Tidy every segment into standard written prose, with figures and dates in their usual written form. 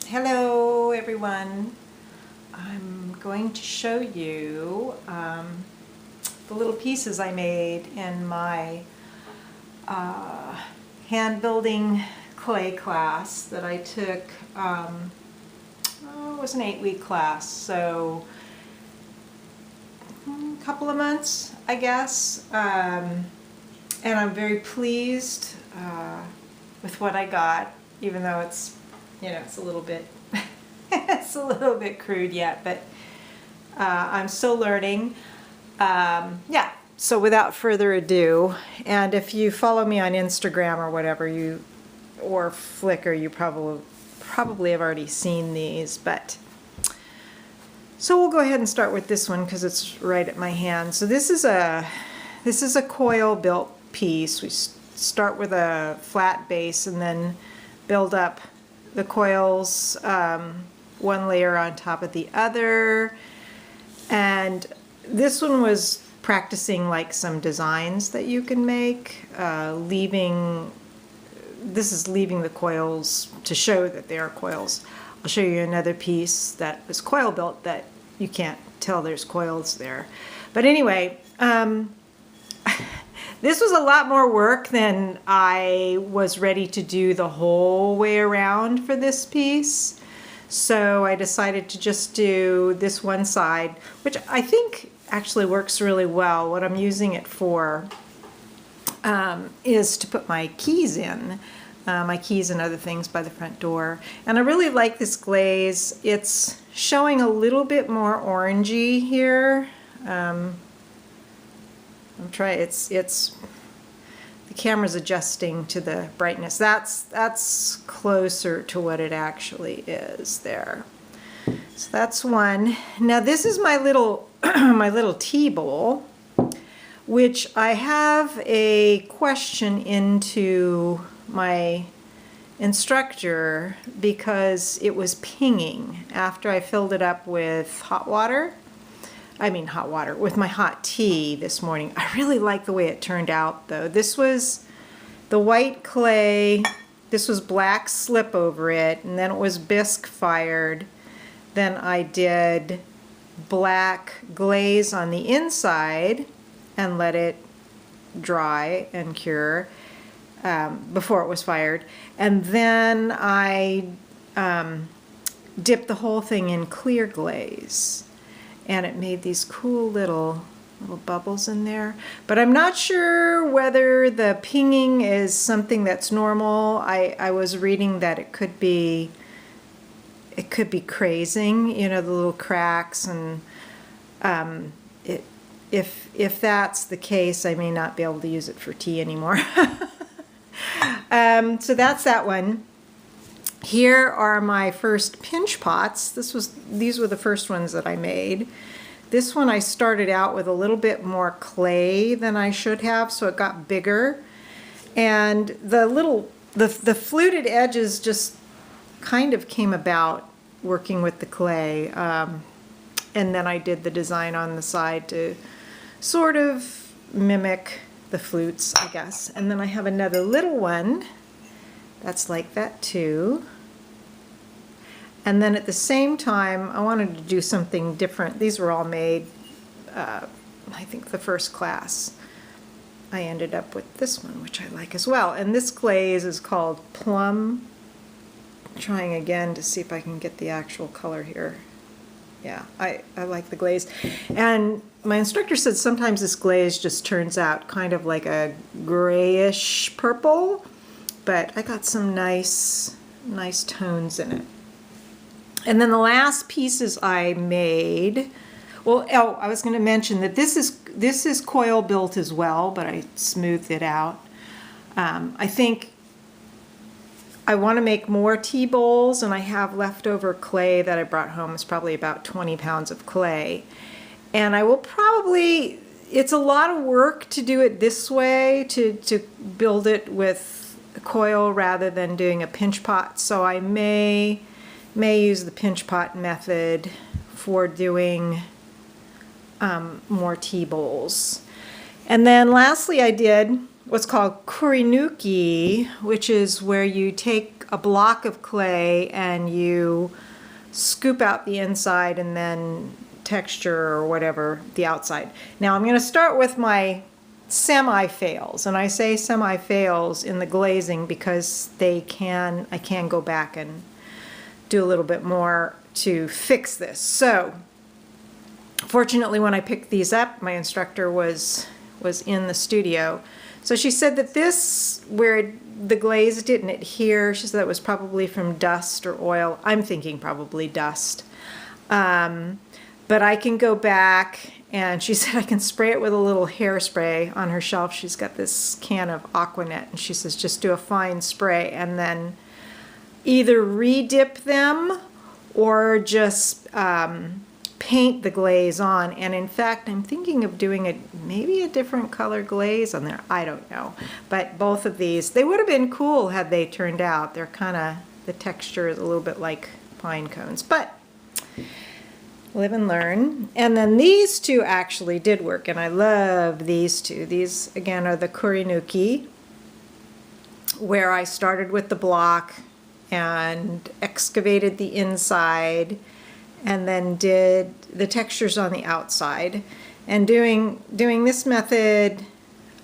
Hello everyone. I'm going to show you the little pieces I made in my hand building clay class that I took. It was an 8-week class, so a couple of months I guess, and I'm very pleased with what I got, even though it's it's a little bit it's a little bit crude yet, but I'm still learning. Yeah, so without further ado, and if you follow me on Instagram or whatever, or Flickr, you probably have already seen these, but so we'll go ahead and start with this one because it's right at my hand. So this is a coil built piece. We start with a flat base and then build up the coils, one layer on top of the other. And this one was practicing like some designs that you can make, leaving the coils to show that they are coils. I'll show you another piece that was coil built that you can't tell there's coils there. But anyway, this was a lot more work than I was ready to do the whole way around for this piece. So I decided to just do this one side, which I think actually works really well. What I'm using it for is to put my keys in, my keys and other things by the front door. And I really like this glaze. It's showing a little bit more orangey here. I'm trying. It's the camera's adjusting to the brightness. That's closer to what it actually is there. So that's one. Now this is my little my little tea bowl, which I have a question into my instructor because it was pinging after I filled it up with hot water. With my hot tea this morning. I really like the way it turned out though. This was the white clay, this was black slip over it, and then it was bisque fired. Then I did black glaze on the inside and let it dry and cure before it was fired. And then I dipped the whole thing in clear glaze. And it made these cool little bubbles in there. But I'm not sure whether the pinging is something that's normal. I was reading that it could be crazing, the little cracks, and if that's the case, I may not be able to use it for tea anymore. So that's that one. Here are my first pinch pots. These were the first ones that I made. This one I started out with a little bit more clay than I should have, so it got bigger. And the fluted edges just kind of came about working with the clay. And then I did the design on the side to sort of mimic the flutes, I guess. And then I have another little one that's like that too. And then at the same time, I wanted to do something different. These were all made, I think the first class. I ended up with this one, which I like as well. And this glaze is called Plum. I'm trying again to see if I can get the actual color here. Yeah, I like the glaze. And my instructor said sometimes this glaze just turns out kind of like a grayish purple. But I got some nice tones in it. And then the last pieces I made, I was going to mention that this is coil built as well, but I smoothed it out. I think I want to make more tea bowls, and I have leftover clay that I brought home. It's probably about 20 pounds of clay. And I will probably, it's a lot of work to do it this way, to build it with coil rather than doing a pinch pot, so I may use the pinch pot method for doing more tea bowls. And then lastly I did what's called kurinuki, which is where you take a block of clay and you scoop out the inside and then texture or whatever the outside. Now I'm going to start with my semi-fails, and I say semi-fails in the glazing because I can go back and do a little bit more to fix this. So fortunately, when I picked these up, my instructor was in the studio. So she said that this, where the glaze didn't adhere, she said that was probably from dust or oil. I'm thinking probably dust. But I can go back, and she said I can spray it with a little hairspray on her shelf. She's got this can of Aquanet, and she says just do a fine spray and then either re-dip them or just paint the glaze on. And in fact, I'm thinking of doing maybe a different color glaze on there. I don't know. But both of these, they would have been cool had they turned out. They're kind of, the texture is a little bit like pine cones. But live and learn. And then these two actually did work, and I love these two. These, again, are the Kurinuki, where I started with the block and excavated the inside and then did the textures on the outside. And doing this method,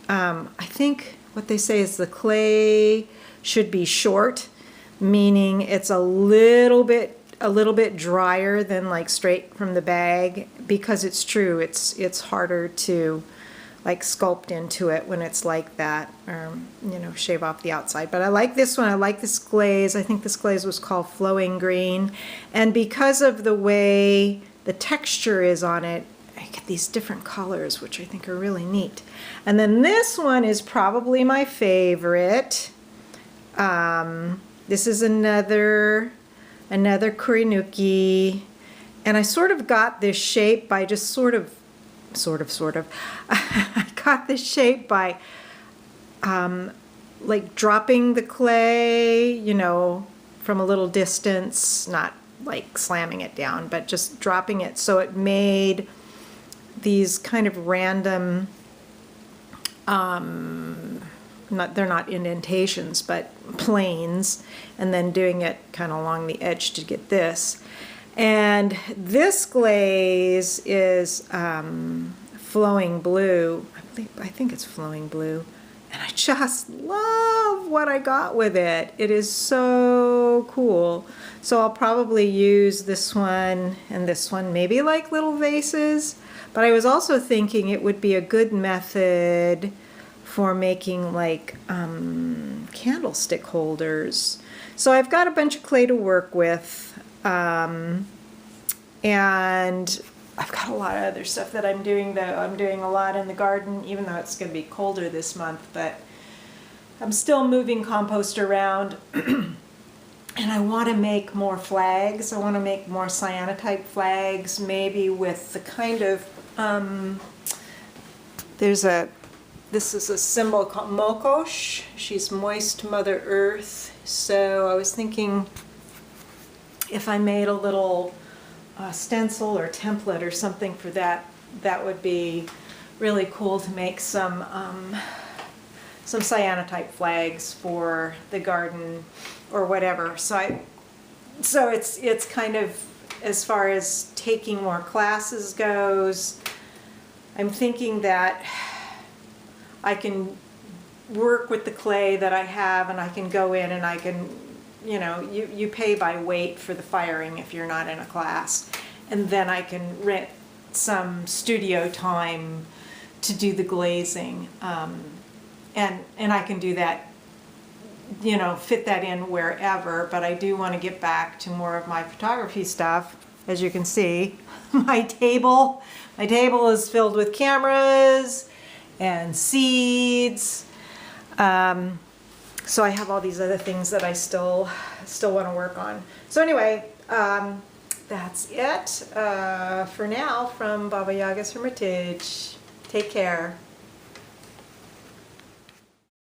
I think what they say is the clay should be short, meaning it's a little bit drier than like straight from the bag, because it's true, it's harder to like sculpt into it when it's like that, or shave off the outside. But I like this one. I like this glaze. I think this glaze was called Flowing Green, and because of the way the texture is on it, I get these different colors, which I think are really neat. And then this one is probably my favorite. This is another Kurinuki, and I sort of got this shape by just sort of I got this shape by like dropping the clay, from a little distance, not like slamming it down, but just dropping it, so it made these kind of random, they're not indentations, but planes, and then doing it kind of along the edge to get this. And this glaze is Flowing Blue. I think it's Flowing Blue. And I just love what I got with it. It is so cool. So I'll probably use this one and this one, maybe like little vases. But I was also thinking it would be a good method for making like candlestick holders. So I've got a bunch of clay to work with. And I've got a lot of other stuff that I'm doing, though. I'm doing a lot in the garden, even though it's going to be colder this month, but I'm still moving compost around. And I want to make more flags. I want to make more cyanotype flags, maybe with the kind of, this is a symbol called Mokosh. She's Moist Mother Earth. So I was thinking if I made a little stencil or template or something for that, that would be really cool to make some cyanotype flags for the garden or whatever. So it's kind of, as far as taking more classes goes, I'm thinking that I can work with the clay that I have, and I can go in and I can, you pay by weight for the firing if you're not in a class, and then I can rent some studio time to do the glazing, and I can do that, fit that in wherever. But I do want to get back to more of my photography stuff. As you can see, my table is filled with cameras and seeds. So I have all these other things that I still want to work on. So anyway, that's it for now from Baba Yaga's Hermitage. Take care.